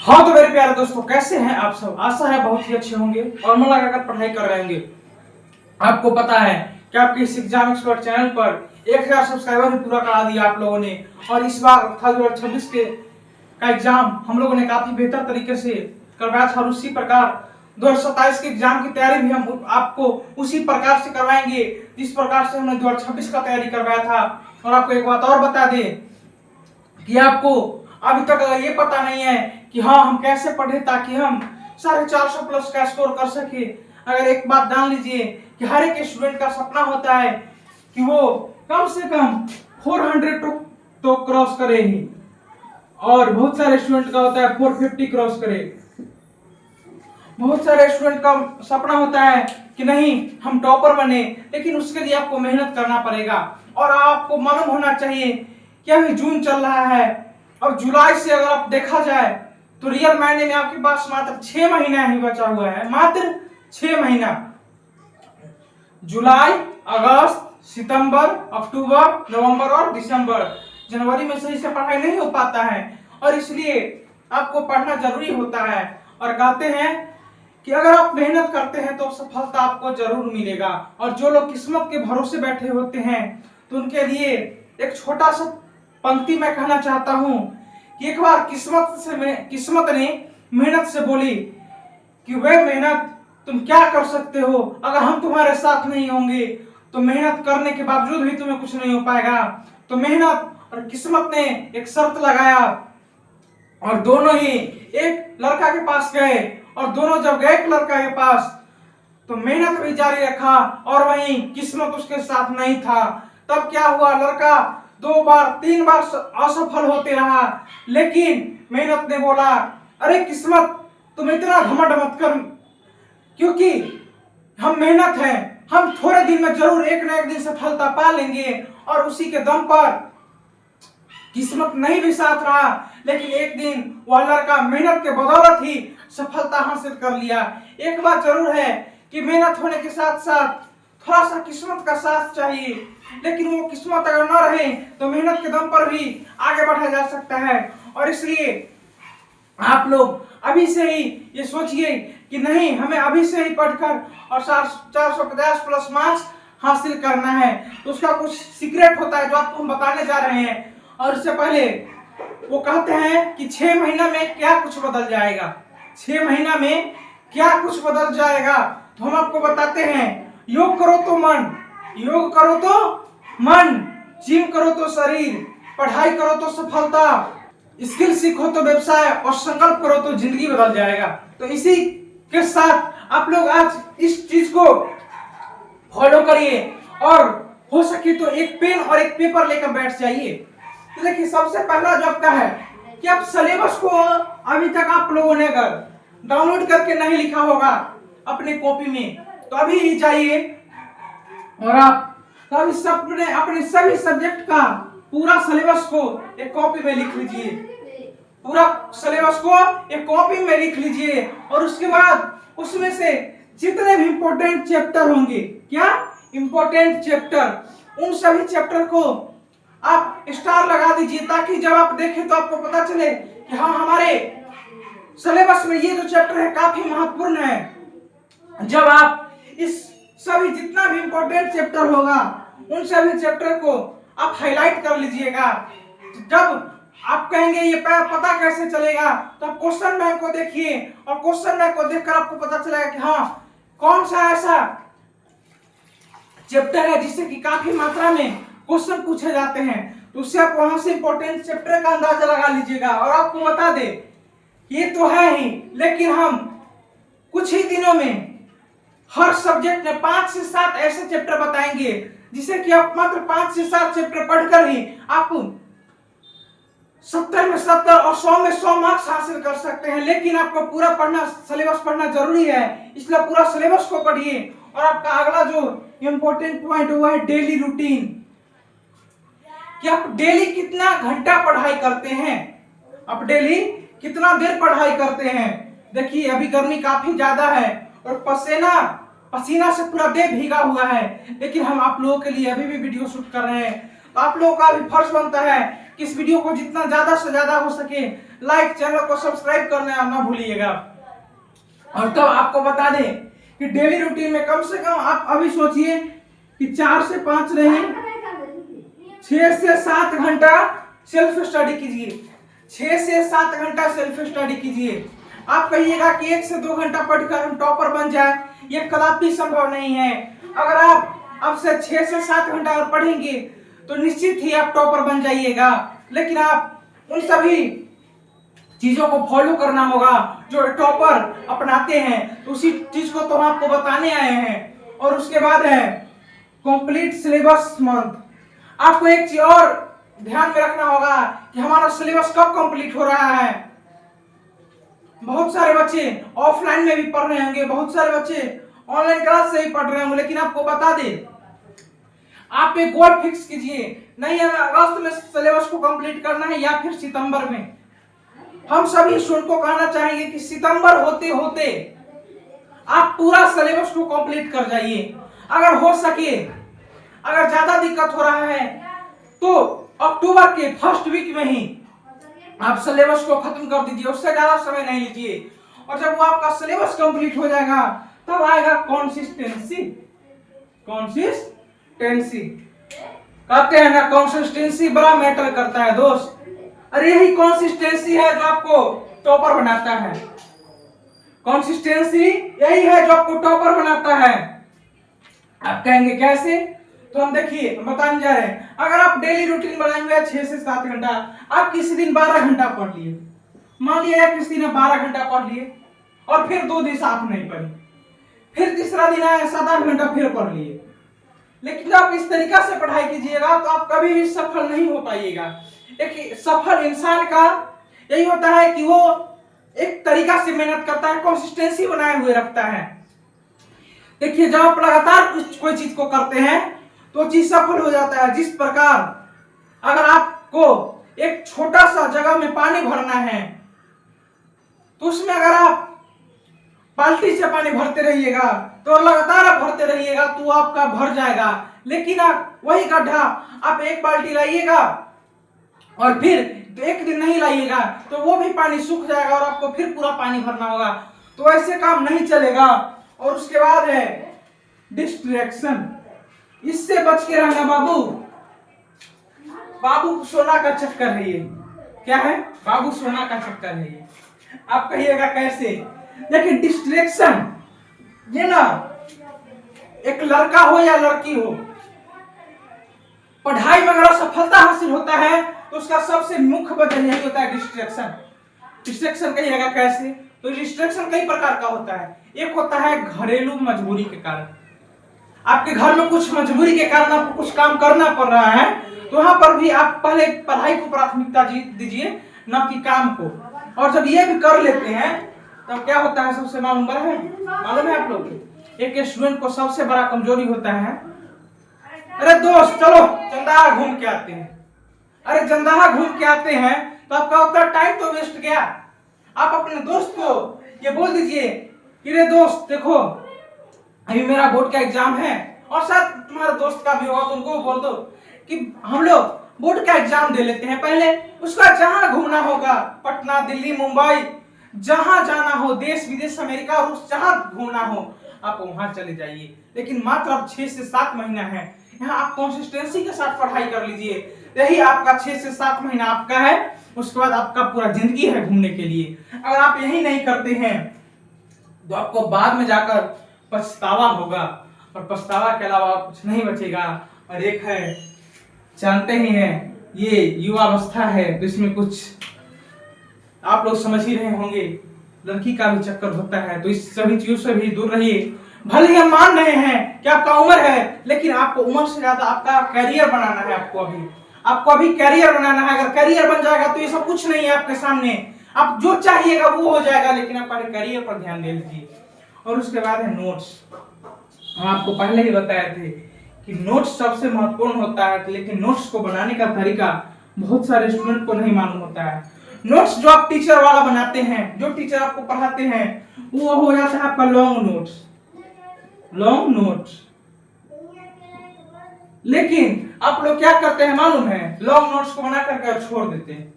हाँ तो मेरे प्यारे दोस्तों, कैसे हैं आप सब। आशा है बहुत ही अच्छे होंगे और मन लगाकर पढ़ाई कर रहे होंगे। आपको पता है कि आपके इस एग्जाम एक्सपर्ट चैनल पर 1000 सब्सक्राइबर भी पूरा करा दिया आप लोगों ने। और इस बार 2026 के का एग्जाम हम लोगों ने काफी बेहतर तरीके से करवाया था और उसी प्रकार 2027 के एग्जाम की तैयारी भी हम आपको उसी प्रकार से करवाएंगे जिस प्रकार से हमने 2026 का तैयारी करवाया था। और आपको एक बात और बता दें कि आपको अभी तक अगर ये पता नहीं है कि हाँ हम कैसे पढ़े ताकि हम 450 प्लस का स्कोर कर सके। अगर एक बात जान लीजिए कि हर एक स्टूडेंट का सपना होता है कि वो कम से कम 400 तो क्रॉस करे ही, और बहुत सारे स्टूडेंट का होता है 450 क्रॉस करे। बहुत सारे स्टूडेंट का सपना होता है कि नहीं हम टॉपर बने, लेकिन उसके लिए आपको मेहनत करना पड़ेगा। और आपको मालूम होना चाहिए कि अभी जून चल रहा है और जुलाई से अगर आप देखा जाए तो रियल मायने में आपके पास मात्र 6 महीना ही बचा हुआ है, मात्र 6 महीना। जुलाई, अगस्त, सितंबर, अक्टूबर, नवंबर और दिसंबर। जनवरी में सही से पढ़ाई नहीं हो पाता है और इसलिए आपको पढ़ना जरूरी होता है। और कहते हैं कि अगर आप मेहनत करते हैं तो सफलता आपको जरूर मिलेगा। और जो लोग किस्मत के भरोसे बैठे होते हैं तो उनके लिए एक छोटा सा पंक्ति मैं कहना चाहता हूं कि एक बार किस्मत ने मेहनत से बोली कि वे मेहनत तुम क्या कर सकते हो, अगर हम तुम्हारे साथ नहीं होंगे तो मेहनत करने के बावजूद भी तुम्हें कुछ नहीं हो पाएगा। तो मेहनत और किस्मत ने एक शर्त लगाया और दोनों ही एक लड़का के पास गए। और दोनों जब गए एक लड़का के पास तो मेहनत भी जारी रखा और वहीं किस्मत उसके साथ नहीं था। तब क्या हुआ, लड़का 2 बार 3 बार असफल होते रहा, लेकिन मेहनत ने बोला अरे किस्मत तुम इतना घमंड मत कर, क्योंकि हम मेहनत है, हम थोड़े दिन में जरूर एक न एक दिन सफलता पा लेंगे। और उसी के दम पर किस्मत नहीं भी साथ रहा, लेकिन एक दिन वह लड़का मेहनत के बदौलत ही सफलता हासिल कर लिया। एक बात जरूर है कि मेहनत होने के साथ साथ थोड़ा सा किस्मत का साथ चाहिए, लेकिन वो किस्मत अगर न रहे तो मेहनत के दम पर भी आगे बढ़ा जा सकता है। और इसलिए आप लोग अभी से ही ये सोचिए कि नहीं हमें अभी से ही पढ़कर और 450 प्लस मार्क्स हासिल करना है। तो उसका कुछ सीक्रेट होता है जो आपको हम बताने जा रहे हैं। और इससे पहले वो कहते हैं कि 6 महीना में क्या कुछ बदल जाएगा, 6 महीना में क्या कुछ बदल जाएगा। तो हम आपको बताते हैं, योग करो तो मन, योग करो तो मन, जिम करो तो शरीर, पढ़ाई करो तो सफलता, स्किल सीखो तो व्यवसाय और संकल्प करो तो जिंदगी बदल जाएगा। तो इसी के साथ आप लोग आज इस चीज को फॉलो करिए और हो सके तो एक पेन और एक पेपर लेकर बैठ जाइए। तो देखिए सबसे पहला जो आपका है कि आप सिलेबस को अभी तक आप लोगों ने अगर डाउनलोड करके नहीं लिखा होगा अपने कॉपी में तो अभी ही जाइए और आप अपने सभी सब्जेक्ट का पूरा सिलेबस को एक कॉपी में लिख लीजिए, पूरा सिलेबस को एक कॉपी में लिख लीजिए। और उसके बाद उसमें से जितने भी इंपॉर्टेंट चैप्टर होंगे, क्या इंपॉर्टेंट चैप्टर, उन सभी चैप्टर को आप स्टार लगा दीजिए ताकि जब आप देखें तो आपको पता चले कि हाँ हमारे सिलेबस में ये जो चैप्टर है काफी महत्वपूर्ण है। जब आप इस सभी जितना भी इंपॉर्टेंट चैप्टर होगा उन सभी चैप्टर को आप हाईलाइट कर लीजिएगा। जब आप कहेंगे ये पता कैसे चलेगा, तो आप क्वेश्चन बैंक को देखिए और क्वेश्चन बैंक को देखकर आपको पता चलेगा कि हाँ कौन सा ऐसा चैप्टर है जिससे कि काफी मात्रा में क्वेश्चन पूछे जाते हैं। तो उससे आप वहां से इंपॉर्टेंट चैप्टर का अंदाजा लगा लीजिएगा। और आपको बता दे ये तो है ही, लेकिन हम कुछ ही दिनों में हर सब्जेक्ट में 5 से 7 ऐसे चैप्टर बताएंगे जिसे कि आप मात्र 5 से 7 चैप्टर पढ़कर ही आप 70 में 70 और 100 में 100 मार्क्स हासिल कर सकते हैं। लेकिन आपको पूरा पढ़ना, सिलेबस पढ़ना जरूरी है, इसलिए पूरा सिलेबस को पढ़िए। और आपका अगला जो इंपॉर्टेंट पॉइंट हुआ है डेली रूटीन, कि आप डेली कितना घंटा पढ़ाई करते हैं, आप डेली कितना देर पढ़ाई करते हैं। देखिए अभी गर्मी काफी ज्यादा है और पसीना से पूरा देह भीगा हुआ है, लेकिन हम आप लोगों के लिए अभी भी वीडियो शूट कर रहे हैं। तो आप लोगों का भी फर्ज बनता है कि इस वीडियो को जितना ज्यादा से ज्यादा हो सके लाइक, चैनल को सब्सक्राइब करना ना भूलिएगा। और तो आपको बता दें कि डेली रूटीन में कम से कम आप अभी सोचिए कि 4 से 5 नहीं 6 से 7 घंटा सेल्फ स्टडी कीजिए। 6 से 7 घंटा सेल्फ स्टडी कीजिए। आप कहिएगा कि 1 से 2 घंटा पढ़कर हम टॉपर बन जाए, ये कदापि संभव नहीं है। अगर आप अब से 6 से 7 घंटा अगर पढ़ेंगे तो निश्चित ही आप टॉपर बन जाइएगा। लेकिन आप उन सभी चीजों को फॉलो करना होगा जो टॉपर अपनाते हैं, तो उसी चीज को तो हम आपको बताने आए हैं। और उसके बाद है कंप्लीट सिलेबस मंथ। आपको एक चीज और ध्यान में रखना होगा कि हमारा सिलेबस कब कंप्लीट हो रहा है। बहुत सारे बच्चे ऑफलाइन में भी पढ़ रहे होंगे, बहुत सारे बच्चे ऑनलाइन क्लास से ही पढ़ रहे होंगे, लेकिन आपको बता दें आप एक गोल फिक्स कीजिए, नहीं हमें अगस्त में सिलेबस को कंप्लीट करना है या फिर सितंबर में। हम सभी स्टूडेंट को कहना चाहेंगे कि सितंबर होते होते आप पूरा सिलेबस को कंप्लीट कर जाइए। अगर हो सके, अगर ज्यादा दिक्कत हो रहा है तो अक्टूबर के फर्स्ट वीक में ही आप सिलेबस को खत्म कर दीजिए, उससे ज्यादा समय नहीं लीजिए। और जब वो आपका सिलेबस कंप्लीट हो जाएगा तब आएगा कंसिस्टेंसी। कंसिस्टेंसी कहते हैं ना, कंसिस्टेंसी बड़ा मैटर करता है दोस्त। अरे यही कंसिस्टेंसी है जो आपको टॉपर बनाता है। कंसिस्टेंसी यही है जो आपको टॉपर बनाता है। आप कहेंगे कैसे? तो हम देखिए हम बताने जा रहे हैं। अगर आप डेली रूटीन बनाए हुए 6 से 7 घंटा, आप किसी दिन 12 घंटा पढ़ लिए, मान लिया किसी दिन 12 घंटा पढ़ लिए और फिर 2 दिन आप नहीं पढ़े, फिर तीसरा दिन आया 7-8 घंटा फिर पढ़ लिए। लेकिन आप इस तरीका से पढ़ाई कीजिएगा तो आप कभी भी सफल नहीं हो पाइएगा। एक सफल इंसान का यही होता है कि वो एक तरीका से मेहनत करता है, कंसिस्टेंसी बनाए हुए रखता है। देखिए जब आप लगातार कोई चीज को करते हैं तो चीज सफल हो जाता है। जिस प्रकार अगर आपको एक छोटा सा जगह में पानी भरना है तो उसमें अगर आप बाल्टी से पानी भरते रहिएगा तो लगातार आप भरते रहिएगा तो आपका भर जाएगा। लेकिन आप वही गड्ढा आप एक बाल्टी लाइएगा और फिर एक दिन नहीं लाइएगा तो वो भी पानी सूख जाएगा और आपको फिर पूरा पानी भरना होगा। तो ऐसे काम नहीं चलेगा। और उसके बाद है डिस्ट्रैक्शन। इससे बच के रहना बाबू। बाबू सोना का चक्कर है ये। क्या है? बाबू सोना का चक्कर है ये। आप कहिएगा कैसे? देखिए डिस्ट्रैक्शन ये ना, एक लड़का हो या लड़की हो, पढ़ाई में अगर सफलता हासिल होता है तो उसका सबसे मुख्य वजह यही होता है डिस्ट्रैक्शन। डिस्ट्रैक्शन कहिएगा कैसे? तो डिस्ट्रैक्शन कई प्रकार का होता है। एक होता है घरेलू मजबूरी के कारण। आपके घर में कुछ मजबूरी के कारण आपको कुछ काम करना पड़ रहा है तो वहां पर भी आप पहले पढ़ाई को प्राथमिकता दीजिए, न कि काम को। और जब ये भी कर लेते हैं तब तो क्या होता है सबसे मालूम है आप लोग? एक स्टूडेंट को सबसे बड़ा कमजोरी होता है, अरे दोस्त चलो जंदाहा घूम के आते हैं। अरे जंदाहा घूम के आते हैं तो आपका उतना टाइम तो वेस्ट गया। आप अपने दोस्त को ये बोल दीजिए कि रे दोस्त देखो अभी मेरा बोर्ड का एग्जाम है, और साथ तुम्हारे दोस्त का भी होगा तो उनको बोल दो कि हम लोग बोर्ड का एग्जाम दे लेते हैं पहले, उसका जहां घूमना होगा पटना, दिल्ली, मुंबई, जहां जाना हो, देश विदेश, अमेरिका, रूस, जहां घूमना हो आप वहां चले जाइए। लेकिन मात्र अब 6 से 7 महीना है, यहाँ आप कंसिस्टेंसी के साथ पढ़ाई कर लीजिए। यही आपका 6 से 7 महीना आपका है, उसके बाद आपका पूरा जिंदगी है घूमने के लिए। अगर आप यही नहीं करते हैं तो आपको बाद में जाकर पछतावा होगा, और पछतावा के अलावा कुछ नहीं बचेगा। और एक है, जानते ही हैं ये युवावस्था है तो इसमें कुछ आप लोग समझ ही रहे होंगे, लड़की का भी चक्कर होता है। तो इस सभी चीजों से भी दूर रहिए। भले ही हम मान रहे हैं कि आपका उम्र है, लेकिन आपको उम्र से ज्यादा आपका करियर बनाना है। आपको अभी करियर बनाना है। अगर करियर बन जाएगा तो ये सब कुछ नहीं है आपके सामने, आप जो चाहिएगा वो हो जाएगा। लेकिन आप पहले करियर पर ध्यान दे लीजिए। और उसके बाद है नोट्स। हम आपको पहले ही बताए थे कि नोट्स सबसे महत्वपूर्ण होता है, लेकिन नोट्स को बनाने का तरीका बहुत सारे स्टूडेंट को नहीं मालूम होता है। नोट्स जो आप टीचर वाला बनाते हैं, जो टीचर आपको पढ़ाते हैं, वो हो जाता है आपका लॉन्ग नोट्स। लेकिन आप लोग क्या करते हैं मालूम है, लॉन्ग नोट्स को बना करके और छोड़ देते हैं।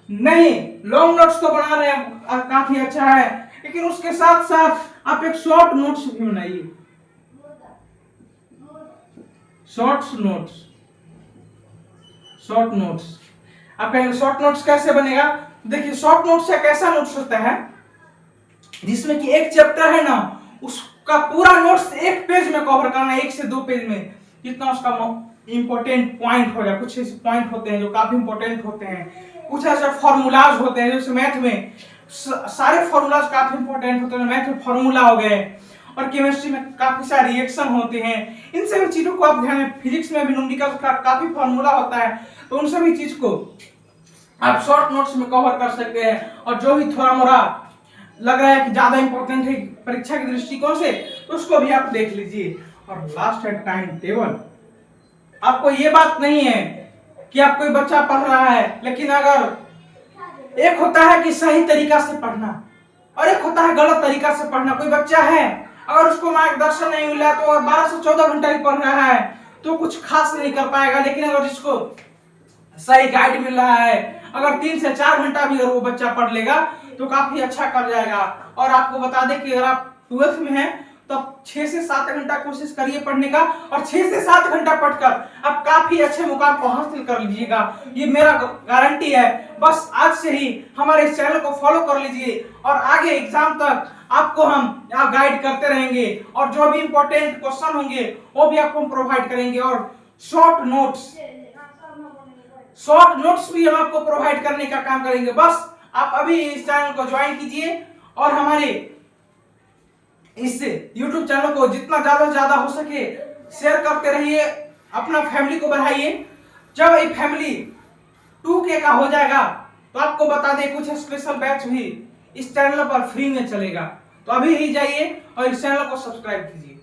नहीं, लॉन्ग नोट्स तो बना रहे हैं काफी अच्छा है, लेकिन उसके साथ साथ आप एक शॉर्ट नोट्स भी बनाइए। शॉर्ट नोट्स आप कहेंगे शॉर्ट नोट्स कैसे बनेगा? देखिए, शॉर्ट नोट्स एक ऐसा नोट्स होता है जिसमें कि एक चैप्टर है ना, उसका पूरा नोट्स एक पेज में कवर करना है, 1 से 2 पेज में, जितना उसका इंपॉर्टेंट पॉइंट हो जाए। कुछ ऐसे पॉइंट होते हैं जो काफी इंपॉर्टेंट होते हैं, कुछ ऐसे फॉर्मूलाज होते हैं, जैसे मैथ में सारे फॉर्मूलाज काफी इंपॉर्टेंट होते हैं, मैथ में फॉर्मूला हो गए, और केमिस्ट्री में काफी सारे रिएक्शन होते हैं। इन सभी चीजों को आप ध्यान में, फिजिक्स में भी न्यूमेरिकल का काफी फॉर्मूला होता है, तो उन सभी चीज को आप शॉर्ट नोट्स में कवर कर सकते हैं। और जो भी थोड़ा मोड़ा लग रहा है कि ज्यादा इंपॉर्टेंट है परीक्षा के दृष्टिकोण से, तो उसको भी आप देख लीजिए। और लास्ट है टाइम टेबल। आपको ये बात नहीं है कि आप कोई बच्चा पढ़ रहा है, लेकिन अगर एक होता है कि सही तरीका से पढ़ना और एक होता है गलत तरीका से पढ़ना। कोई बच्चा है, अगर उसको मार्गदर्शन नहीं मिला तो और 12 से 14 घंटा भी पढ़ रहा है तो कुछ खास नहीं कर पाएगा, लेकिन अगर जिसको सही गाइड मिल रहा है, अगर 3 से 4 घंटा भी अगर वो बच्चा पढ़ लेगा तो काफी अच्छा कर जाएगा। और आपको बता दें कि अगर आप 12th में हैं तो 6 से 7 घंटा कोशिश करिए पढ़ने का, और 6 से 7 घंटा पढ़कर आप काफी अच्छे मुकाम को हासिल कर लीजिएगा, ये मेरा गारंटी है। बस आज से ही हमारे इस चैनल को फॉलो कर लीजिए, और आगे एग्जाम तक आपको हम यहाँ गाइड करते रहेंगे, और जो भी इंपॉर्टेंट क्वेश्चन होंगे वो भी आपको हम प्रोवाइड करेंगे। और शॉर्ट नोट्स भी हम आपको प्रोवाइड करने का काम करेंगे। बस आप अभी इस चैनल को ज्वाइन कीजिए, और हमारे इस YouTube चैनल को जितना ज्यादा से ज्यादा हो सके शेयर करते रहिए, अपना फैमिली को बढ़ाइए। जब ये फैमिली 2K का हो जाएगा तो आपको बता दें कुछ स्पेशल बैच भी इस चैनल पर फ्री में चलेगा। तो अभी ही जाइए और इस चैनल को सब्सक्राइब कीजिए।